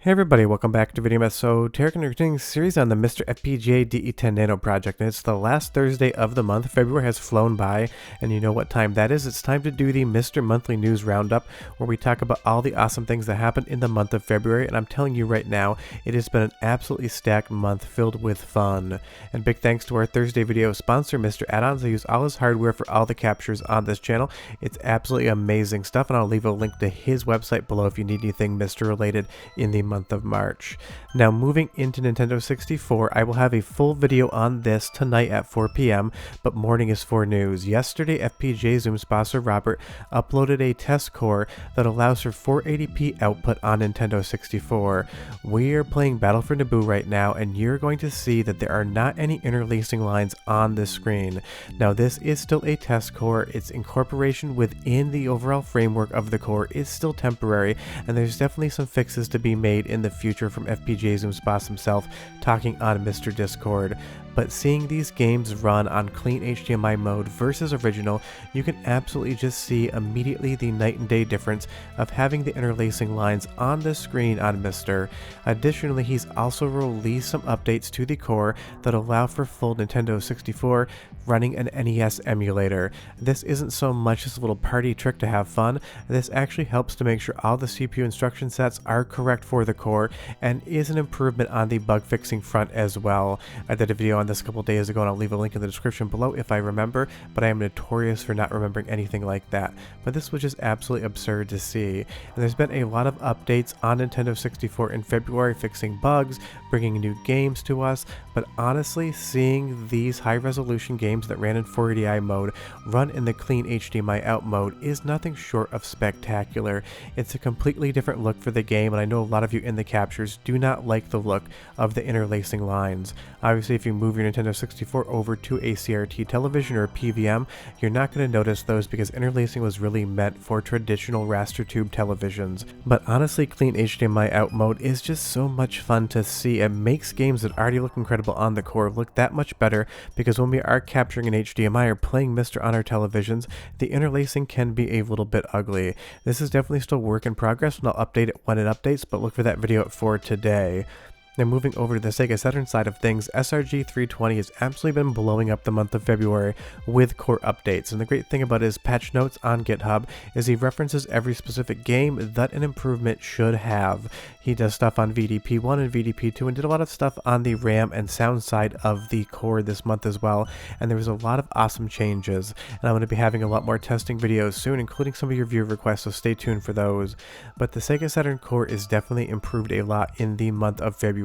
Hey everybody, welcome back to Video Mess. So, Tarek and continuing series on the MiSTer FPGA DE10 Nano project, and it's the last Thursday of the month. February has flown by, and you know what time that is. It's time to do the MiSTer Monthly News Roundup, where we talk about all the awesome things that happened in the month of February, and I'm telling you right now, it has been an absolutely stacked month filled with fun. And big thanks to our Thursday video sponsor, MiSTer Add-ons. I use all his hardware for all the captures on this channel. It's absolutely amazing stuff, and I'll leave a link to his website below if you need anything MiSTer related in the month of March. Now moving into Nintendo 64, I will have a full video on this tonight at 4 p.m, but morning is for news. Yesterday, FPGAZumSpass Robert uploaded a test core that allows for 480p output on Nintendo 64. We are playing Battle for Naboo right now, and you're going to see that there are not any interlacing lines on the screen. Now this is still a test core. Its incorporation within the overall framework of the core is still temporary, and there's definitely some fixes to be made in the future from FPGAZumSpass himself talking on MiSTer Discord. But seeing these games run on clean HDMI mode versus original, you can absolutely just see immediately the night and day difference of having the interlacing lines on the screen on MiSTer. Additionally, he's also released some updates to the core that allow for full Nintendo 64 running an NES emulator. This isn't so much just a little party trick to have fun. This actually helps to make sure all the CPU instruction sets are correct for the core and is an improvement on the bug fixing front as well. I did a video on this a couple days ago, and I'll leave a link in the description below if I remember, but I am notorious for not remembering anything like that. But this was just absolutely absurd to see. And there's been a lot of updates on Nintendo 64 in February, fixing bugs, bringing new games to us, but honestly, seeing these high resolution games that ran in 480i mode run in the clean HDMI out mode is nothing short of spectacular. It's a completely different look for the game, and I know a lot of you in the captures do not like the look of the interlacing lines. Obviously, if you move your Nintendo 64 over to a CRT television or a PVM, you're not going to notice those because interlacing was really meant for traditional raster tube televisions. But honestly, clean HDMI out mode is just so much fun to see. It makes games that already look incredible on the core look that much better, because when we are capturing an HDMI or playing MiSTer on our televisions, the interlacing can be a little bit ugly. This is definitely still work in progress, and I'll update it when it updates, but look for that video for today. Now moving over to the Sega Saturn side of things, SRG320 has absolutely been blowing up the month of February with core updates, and the great thing about his patch notes on GitHub is he references every specific game that an improvement should have. He does stuff on VDP1 and VDP2 and did a lot of stuff on the RAM and sound side of the core this month as well, and there was a lot of awesome changes, and I'm going to be having a lot more testing videos soon, including some of your viewer requests, so stay tuned for those. But the Sega Saturn core is definitely improved a lot in the month of February.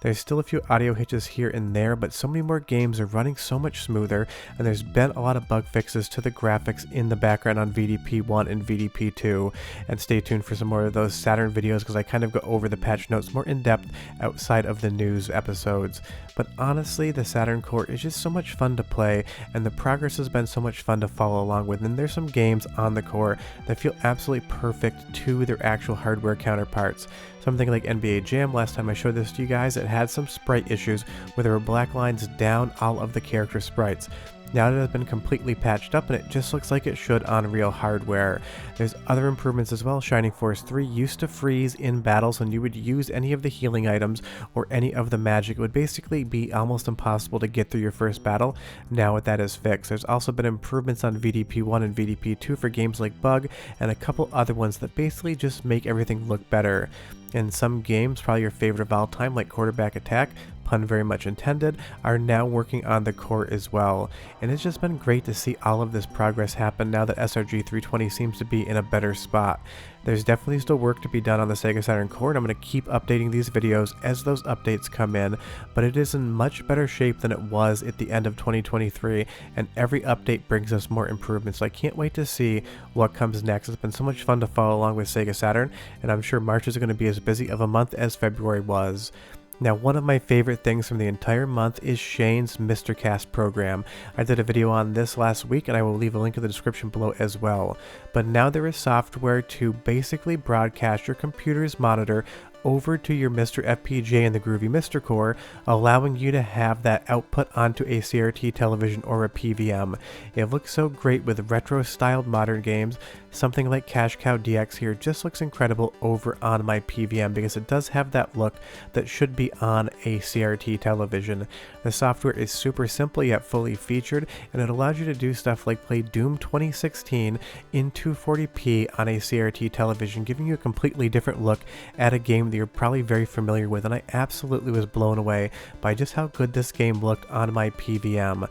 There's still a few audio hitches here and there, but so many more games are running so much smoother, and there's been a lot of bug fixes to the graphics in the background on VDP1 and VDP2, and stay tuned for some more of those Saturn videos because I kind of go over the patch notes more in depth outside of the news episodes. But honestly, the Saturn core is just so much fun to play, and the progress has been so much fun to follow along with, and there's some games on the core that feel absolutely perfect to their actual hardware counterparts. Something like NBA Jam, last time I showed this to you guys, it had some sprite issues where there were black lines down all of the character sprites. Now it has been completely patched up, and it just looks like it should on real hardware. There's other improvements as well. Shining Force 3 used to freeze in battles when you would use any of the healing items or any of the magic. It would basically be almost impossible to get through your first battle. Now that is fixed. There's also been improvements on VDP1 and VDP2 for games like Bug, and a couple other ones that basically just make everything look better. And some games, probably your favorite of all time, like Quarterback Attack, pun very much intended, are now working on the core as well. And it's just been great to see all of this progress happen now that SRG320 seems to be in a better spot. There's definitely still work to be done on the Sega Saturn core, and I'm going to keep updating these videos as those updates come in, but it is in much better shape than it was at the end of 2023, and every update brings us more improvements, so I can't wait to see what comes next. It's been so much fun to follow along with Sega Saturn, and I'm sure March is going to be as busy of a month as February was. Now, one of my favorite things from the entire month is Shane's MiSTerCast program. I did a video on this last week, and I will leave a link in the description below as well. But now there is software to basically broadcast your computer's monitor over to your MiSTer FPGA and the Groovy MiSTer core, allowing you to have that output onto a CRT television or a PVM. It looks so great with retro-styled modern games. Something like Cash Cow DX here just looks incredible over on my PVM because it does have that look that should be on a CRT television. The software is super simple yet fully featured, and it allows you to do stuff like play Doom 2016 in 240p on a CRT television, giving you a completely different look at a game that you're probably very familiar with, and I absolutely was blown away by just how good this game looked on my PVM.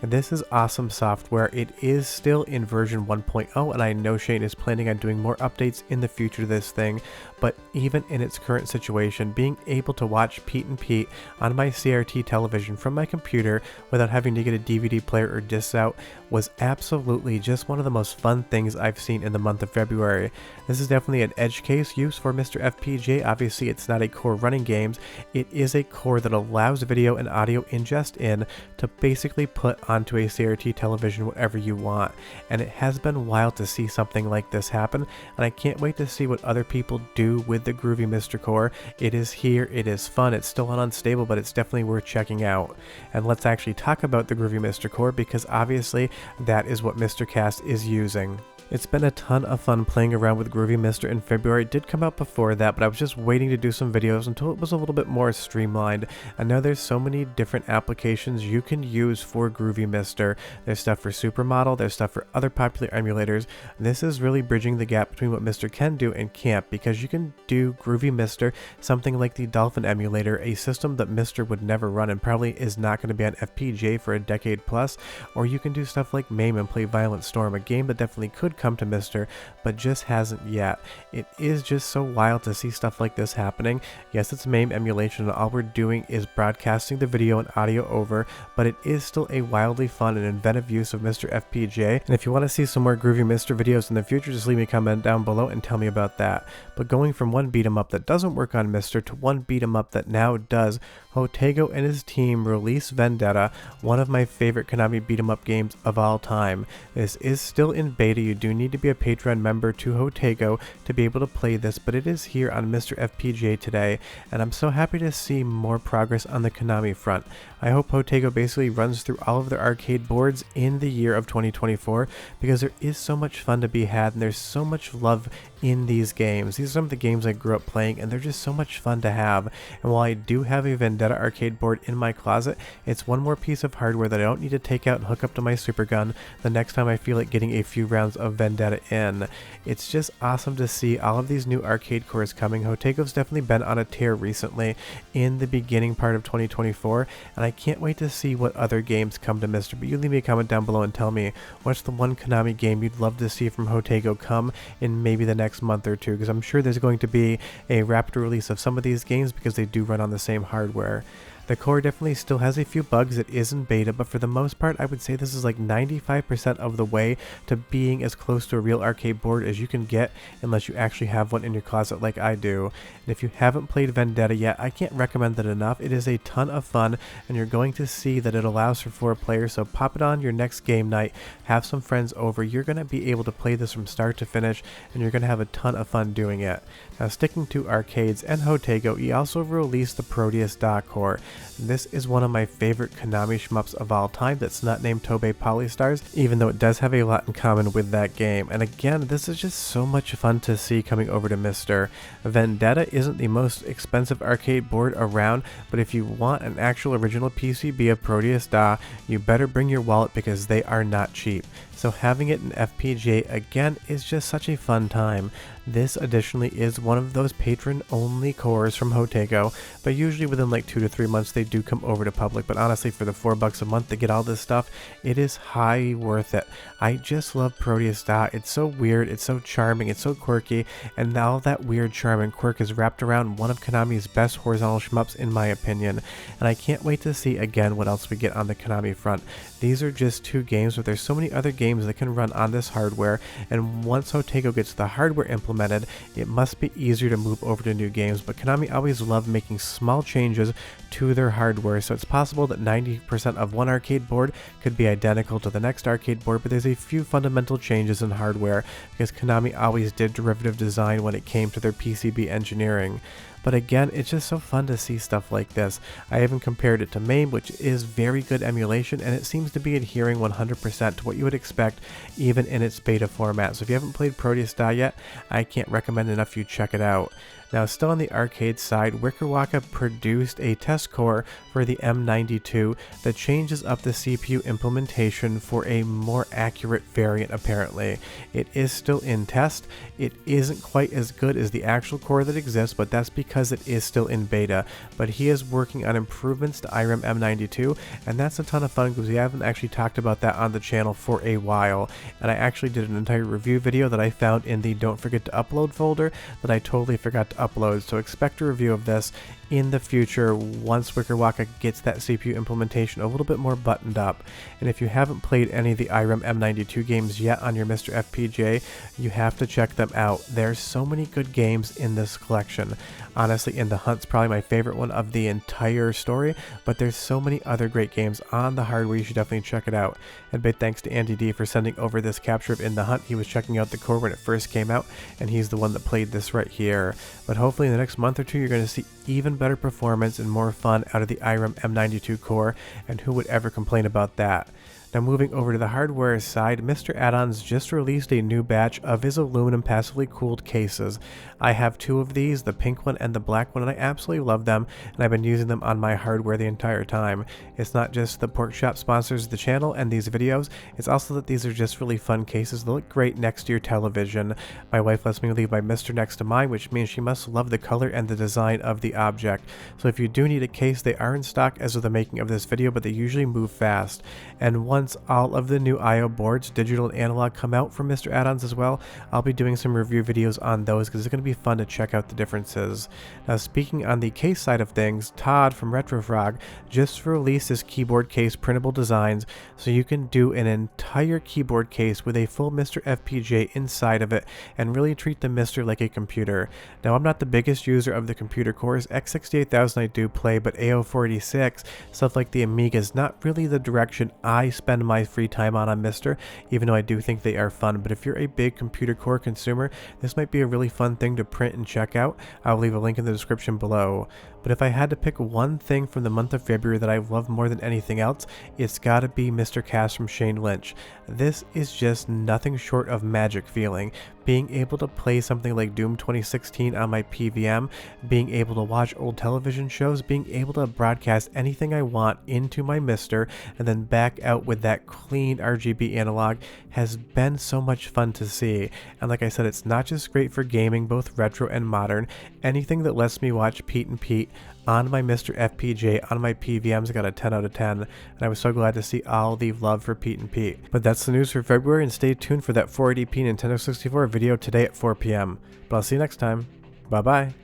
This is awesome software. It is still in version 1.0, and I know Shane is planning on doing more updates in the future to this thing, but even in its current situation, being able to watch Pete and Pete on my CRT television from my computer without having to get a DVD player or disc out was absolutely just one of the most fun things I've seen in the month of February. This is definitely an edge case use for MiSTer FPGA. Obviously, it's not a core running games. It is a core that allows video and audio ingest in to basically put onto a CRT television whatever you want, and it has been wild to see something like this happen, and I can't wait to see what other people do with the Groovy MiSTer core. It is here, it is fun, it's still unstable, but it's definitely worth checking out. And let's actually talk about the Groovy MiSTer core, because obviously that is what MiSTerCast is using. It's been a ton of fun playing around with Groovy MiSTer in February. It did come out before that, but I was just waiting to do some videos until it was a little bit more streamlined. And now there's so many different applications you can use for Groovy MiSTer. There's stuff for Supermodel, there's stuff for other popular emulators. And this is really bridging the gap between what MiSTer can do and can't, because you can do Groovy MiSTer, something like the Dolphin emulator, a system that MiSTer would never run and probably is not going to be on FPGA for a decade plus, or you can do stuff like MAME and play Violent Storm, a game that definitely could come to MiSTer, but just hasn't yet. It is just so wild to see stuff like this happening. Yes, it's MAME emulation, and all we're doing is broadcasting the video and audio over, but it is still a wildly fun and inventive use of MiSTer FPGA. And if you want to see some more Groovy MiSTer videos in the future, just leave me a comment down below and tell me about that. But going from one beat 'em up that doesn't work on MiSTer to one beat 'em up that now does, Jotego and his team release Vendetta, one of my favorite Konami beat 'em up games of all time. This is still in beta. You do need to be a Patreon member to Jotego to be able to play this, but it is here on MiSTer FPGA today, and I'm so happy to see more progress on the Konami front. I hope Jotego basically runs through all of their arcade boards in the year of 2024, because there is so much fun to be had, and there's so much love in these games. These are some of the games I grew up playing, and they're just so much fun to have. And while I do have a Vendetta arcade board in my closet, it's one more piece of hardware that I don't need to take out and hook up to my super gun the next time I feel like getting a few rounds of Vendetta in. It's just awesome to see all of these new arcade cores coming. Jotego's definitely been on a tear recently in the beginning part of 2024, and I can't wait to see what other games come to MiSTer. But you leave me a comment down below and tell me what's the one Konami game you'd love to see from Jotego come in maybe the next month or two, because I'm sure there's going to be a rapid release of some of these games because they do run on the same hardware. The core definitely still has a few bugs. It is in beta, but for the most part, I would say this is like 95% of the way to being as close to a real arcade board as you can get, unless you actually have one in your closet like I do. And if you haven't played Vendetta yet, I can't recommend it enough. It is a ton of fun, and you're going to see that it allows for 4 players, so pop it on your next game night, have some friends over. You're going to be able to play this from start to finish, and you're going to have a ton of fun doing it. Now, sticking to arcades and Jotego, he also released the Parodius DA core. This is one of my favorite Konami shmups of all time that's not named Tobey Polystars, even though it does have a lot in common with that game. And again, this is just so much fun to see coming over to MiSTer. Vendetta isn't the most expensive arcade board around, but if you want an actual original PCB of Parodius DA, you better bring your wallet because they are not cheap. So having it in FPGA again is just such a fun time. This additionally is one of those patron-only cores from Jotego, but usually within like 2 to 3 months they do come over to public. But honestly, for the $4 a month to get all this stuff, it is high worth it. I just love Parodius DA. It's so weird, it's so charming, it's so quirky, and all that weird charm and quirk is wrapped around one of Konami's best horizontal shmups in my opinion. And I can't wait to see again what else we get on the Konami front. These are just 2 games, but there's so many other games that can run on this hardware, and once Jotego gets the hardware implemented, it must be easier to move over to new games. But Konami always loved making small changes to their hardware, so it's possible that 90% of one arcade board could be identical to the next arcade board, but there's a few fundamental changes in hardware because Konami always did derivative design when it came to their PCB engineering. But again, it's just so fun to see stuff like this. I even compared it to MAME, which is very good emulation, and it seems to be adhering 100% to what you would expect even in its beta format. So if you haven't played Parodius yet, I can't recommend enough you check it out. Now, still on the arcade side, Wickerwaka produced a test core for the M92 that changes up the CPU implementation for a more accurate variant apparently. It is still in test. It isn't quite as good as the actual core that exists, but that's because it is still in beta. But he is working on improvements to IREM M92, and that's a ton of fun because we haven't actually talked about that on the channel for a while. And I actually did an entire review video that I found in the don't forget to upload folder that I totally forgot to upload, so expect a review of this in the future once Wickerwaka gets that CPU implementation a little bit more buttoned up. And if you haven't played any of the IREM M92 games yet on your MiSTer FPGA, you have to check them out. There's so many good games in this collection. Honestly, In the Hunt's probably my favorite one of the entire story, but there's so many other great games on the hardware, you should definitely check it out. And big thanks to Andy D for sending over this capture of In the Hunt. He was checking out the core when it first came out, and he's the one that played this right here. But hopefully in the next month or two, you're going to see even better performance and more fun out of the IREM M92 core, and who would ever complain about that? Now moving over to the hardware side, MiSTer Add-ons just released a new batch of his aluminum passively cooled cases. I have two of these, the pink one and the black one, and I absolutely love them, and I've been using them on my hardware the entire time. It's not just the pork shop sponsors the channel and these videos, it's also that these are just really fun cases that look great next to your television. My wife lets me leave my MiSTer next to mine, which means she must love the color and the design of the object. So if you do need a case, they are in stock as of the making of this video, but they usually move fast. And once all of the new I/O boards, digital and analog, come out from MiSTer Add-ons as well, I'll be doing some review videos on those because it's going to be fun to check out the differences. Now speaking on the case side of things, Todd from RetroFrog just released his keyboard case printable designs, so you can do an entire keyboard case with a full MiSTer FPGA inside of it and really treat the MiSTer like a computer. Now I'm not the biggest user of the computer cores, x68000 I do play, but AO486, stuff like the Amiga, is not really the direction I spend my free time on MiSTer, even though I do think they are fun. But if you're a big computer core consumer, this might be a really fun thing to print and check out. I'll leave a link in the description below. But if I had to pick one thing from the month of February that I love more than anything else, it's gotta be MiSTerCast from Shane Lynch. This is just nothing short of magic feeling. Being able to play something like Doom 2016 on my PVM, being able to watch old television shows, being able to broadcast anything I want into my MiSTer and then back out with that clean RGB analog has been so much fun to see. And like I said, it's not just great for gaming, both retro and modern. Anything that lets me watch Pete and Pete on my MiSTer FPGA on my PVM's got a 10 out of 10, and I was so glad to see all the love for Pete and Pete. But that's the news for February, and stay tuned for that 480p Nintendo 64 video today at 4 p.m. But I'll see you next time. Bye bye.